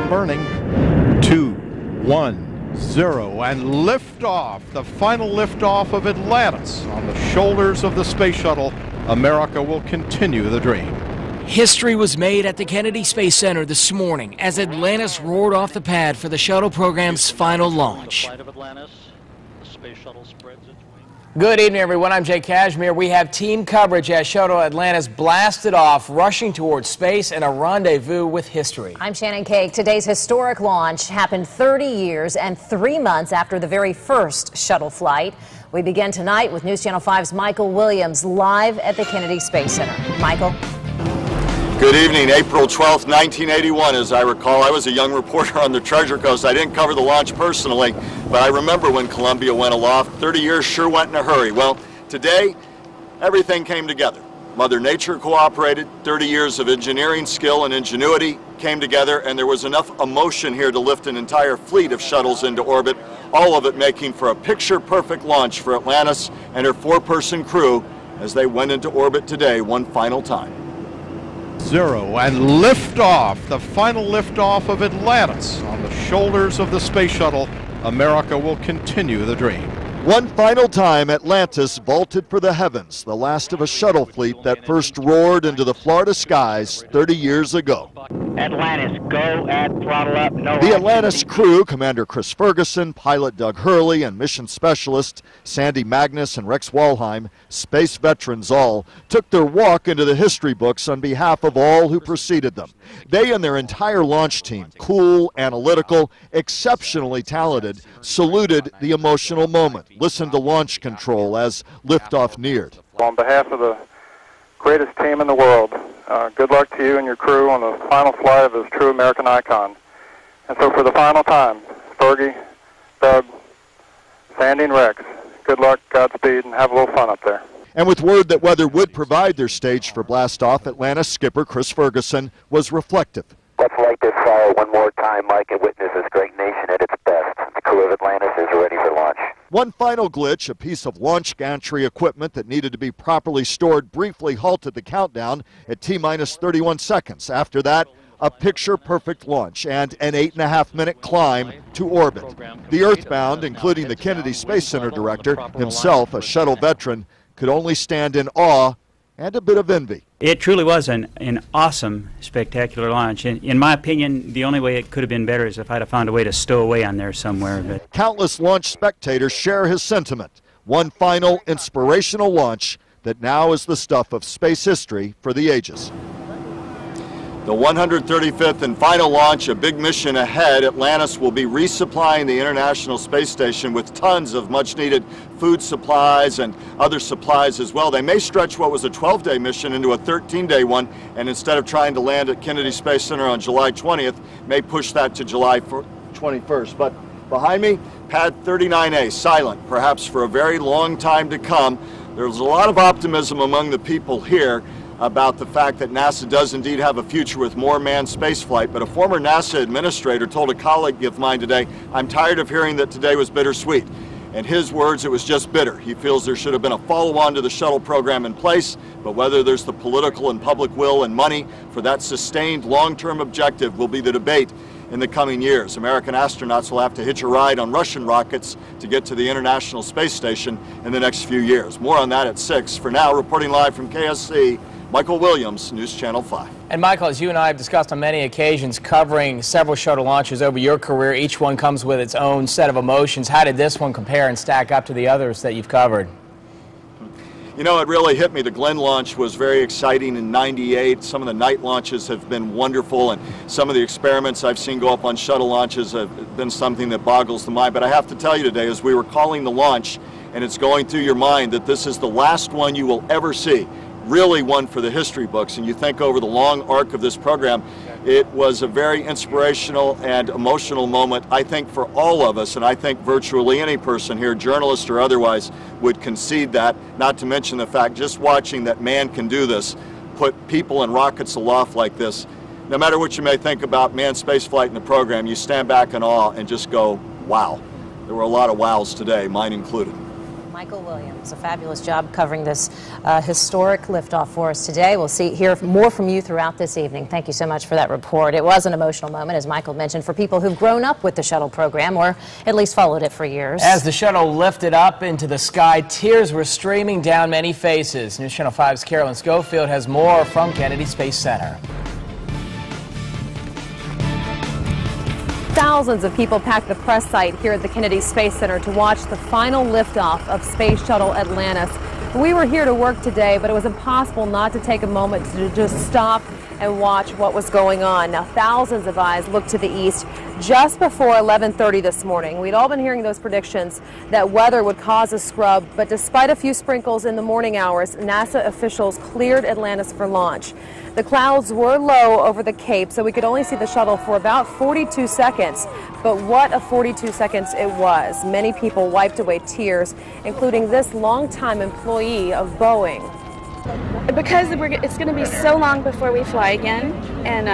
countdown burning. 2, 1, 0, and liftoff. The final liftoff of Atlantis on the shoulders of the space shuttle. America will continue the dream. History was made at the Kennedy Space Center this morning as Atlantis roared off the pad for the shuttle program's final launch. Good evening, everyone. I'm Jay Cashmere. We have team coverage as Shuttle Atlantis blasted off, rushing towards space and a rendezvous with history. I'm Shannon Cake. Today's historic launch happened 30 years and 3 months after the very first shuttle flight. We begin tonight with News Channel 5's Michael Williams live at the Kennedy Space Center. Michael. Good evening. April 12th, 1981. As I recall, I was a young reporter on the Treasure Coast. I didn't cover the launch personally, but I remember when Columbia went aloft. 30 years sure went in a hurry. Well, today, everything came together. Mother Nature cooperated. 30 years of engineering skill and ingenuity came together, and there was enough emotion here to lift an entire fleet of shuttles into orbit, all of it making for a picture-perfect launch for Atlantis and her 4-person crew as they went into orbit today one final time. 0, and liftoff. The final liftoff of Atlantis on the shoulders of the space shuttle. America will continue the dream. One final time, Atlantis vaulted for the heavens, the last of a shuttle fleet that first roared into the Florida skies 30 years ago. Atlantis, go at throttle up. No. The Atlantis crew, Commander Chris Ferguson, pilot Doug Hurley, and mission specialist Sandy Magnus and Rex Walheim, space veterans all, took their walk into the history books on behalf of all who preceded them. They and their entire launch team, cool, analytical, exceptionally talented, saluted the emotional moment. Listened to launch control as liftoff neared. On behalf of the greatest team in the world, good luck to you and your crew on the final flight of this true American icon. And so for the final time, Fergie, Doug, Sandy, and Rex, good luck, Godspeed, and have a little fun up there. And with word that weather would provide their stage for blastoff, Atlantis skipper Chris Ferguson was reflective. Let's light this fire one more time, Mike, and witness this great nation at its best. The crew of Atlantis is ready for launch. One final glitch, a piece of launch gantry equipment that needed to be properly stored, briefly halted the countdown at T-minus 31 seconds. After that, a picture-perfect launch and an 8.5-minute climb to orbit. The Earthbound, including the Kennedy Space Center director, himself a shuttle veteran, could only stand in awe and a bit of envy. It truly was an awesome, spectacular launch. In my opinion, the only way it could have been better is if I'd have found a way to stow away on there somewhere. But countless launch spectators share his sentiment. One final inspirational launch that now is the stuff of space history for the ages. The 135th and final launch, a big mission ahead. Atlantis will be resupplying the International Space Station with tons of much-needed food supplies and other supplies as well. They may stretch what was a 12-day mission into a 13-day one, and instead of trying to land at Kennedy Space Center on July 20th, may push that to July 21st. But behind me, Pad 39A, silent, perhaps for a very long time to come. There's a lot of optimism among the people here about the fact that NASA does indeed have a future with more manned spaceflight, but a former NASA administrator told a colleague of mine today, "I'm tired of hearing that today was bittersweet." In his words, it was just bitter. He feels there should have been a follow-on to the shuttle program in place, but whether there's the political and public will and money for that sustained long-term objective will be the debate in the coming years. American astronauts will have to hitch a ride on Russian rockets to get to the International Space Station in the next few years. More on that at 6. For now, reporting live from KSC, Michael Williams, News Channel 5. And Michael, as you and I have discussed on many occasions, covering several shuttle launches over your career, each one comes with its own set of emotions. How did this one compare and stack up to the others that you've covered? You know, it really hit me. The Glenn launch was very exciting in '98. Some of the night launches have been wonderful, and some of the experiments I've seen go up on shuttle launches have been something that boggles the mind. But I have to tell you today, as we were calling the launch, and it's going through your mind that this is the last one you will ever see, really one for the history books, and you think over the long arc of this program, it was a very inspirational and emotional moment, I think, for all of us, and I think virtually any person here, journalist or otherwise, would concede that, not to mention the fact just watching that man can do this, put people and rockets aloft like this. No matter what you may think about manned spaceflight in the program, you stand back in awe and just go, wow. There were a lot of wows today, mine included. Michael Williams, a fabulous job covering this historic liftoff for us today. We'll hear more from you throughout this evening. Thank you so much for that report. It was an emotional moment, as Michael mentioned, for people who've grown up with the shuttle program or at least followed it for years. As the shuttle lifted up into the sky, tears were streaming down many faces. News Channel 5's Carolyn Schofield has more from Kennedy Space Center. Thousands of people packed the press site here at the Kennedy Space Center to watch the final liftoff of Space Shuttle Atlantis. We were here to work today, but it was impossible not to take a moment to just stop and watch what was going on. Now, thousands of eyes looked to the east just before 11:30 this morning. We'd all been hearing those predictions that weather would cause a scrub, but despite a few sprinkles in the morning hours, NASA officials cleared Atlantis for launch. The clouds were low over the Cape, so we could only see the shuttle for about 42 seconds. But what a 42 seconds it was. Many people wiped away tears, including this longtime employee of Boeing. Because it's going to be so long before we fly again, and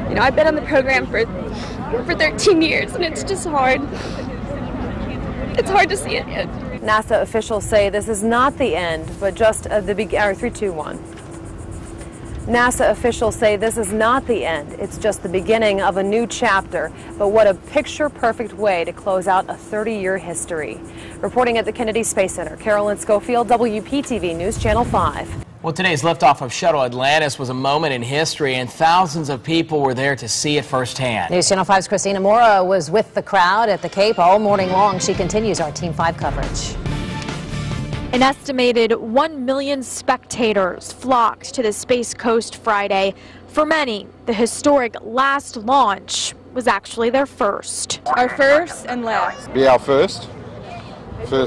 you know, I've been on the program for 13 years, and it's just hard. It's hard to see it yet. NASA officials say this is not the end, but just the beginning. 3, 2, 1. NASA officials say this is not the end. It's just the beginning of a new chapter. But what a picture-perfect way to close out a 30-year history. Reporting at the Kennedy Space Center, Carolyn Schofield, WPTV News Channel 5. Well, today's liftoff of Shuttle Atlantis was a moment in history, and thousands of people were there to see it firsthand. News Channel 5's Christina Mora was with the crowd at the Cape all morning long. She continues our Team 5 coverage. An estimated 1 million spectators flocked to the Space Coast Friday. For many, the historic last launch was actually their first. Our first and last. Be our first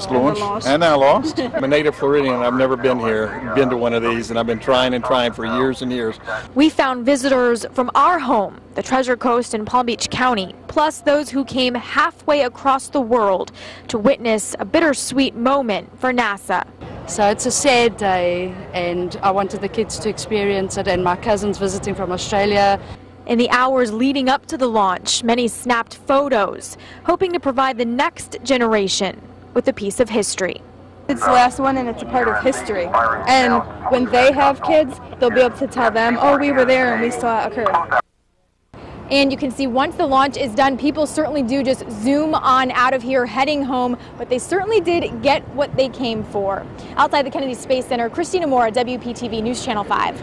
launch and our last. I'm a native Floridian. I've never been to one of these, and I've been trying for years and years. We found visitors from our home, the Treasure Coast in Palm Beach County, plus those who came halfway across the world to witness a bittersweet moment for NASA. So it's a sad day, and I wanted the kids to experience it, and my cousins visiting from Australia. In the hours leading up to the launch, many snapped photos, hoping to provide the next generation with a piece of history. It's the last one, and it's a part of history. And when they have kids, they'll be able to tell them, oh, we were there and we saw it occur. And you can see once the launch is done, people certainly do just zoom on out of here, heading home, but they certainly did get what they came for. Outside the Kennedy Space Center, Christina Mora, WPTV News Channel 5.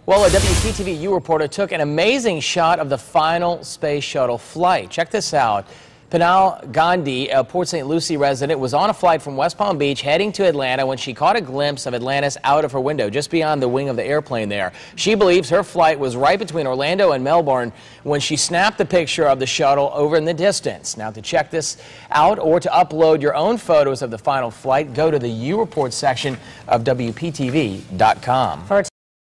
Well, a WPTV reporter took an amazing shot of the final space shuttle flight. Check this out. Pinal Gandhi, a Port St. Lucie resident, was on a flight from West Palm Beach heading to Atlanta when she caught a glimpse of Atlantis out of her window, just beyond the wing of the airplane there. She believes her flight was right between Orlando and Melbourne when she snapped the picture of the shuttle over in the distance. Now, to check this out or to upload your own photos of the final flight, go to the U Report section of WPTV.com.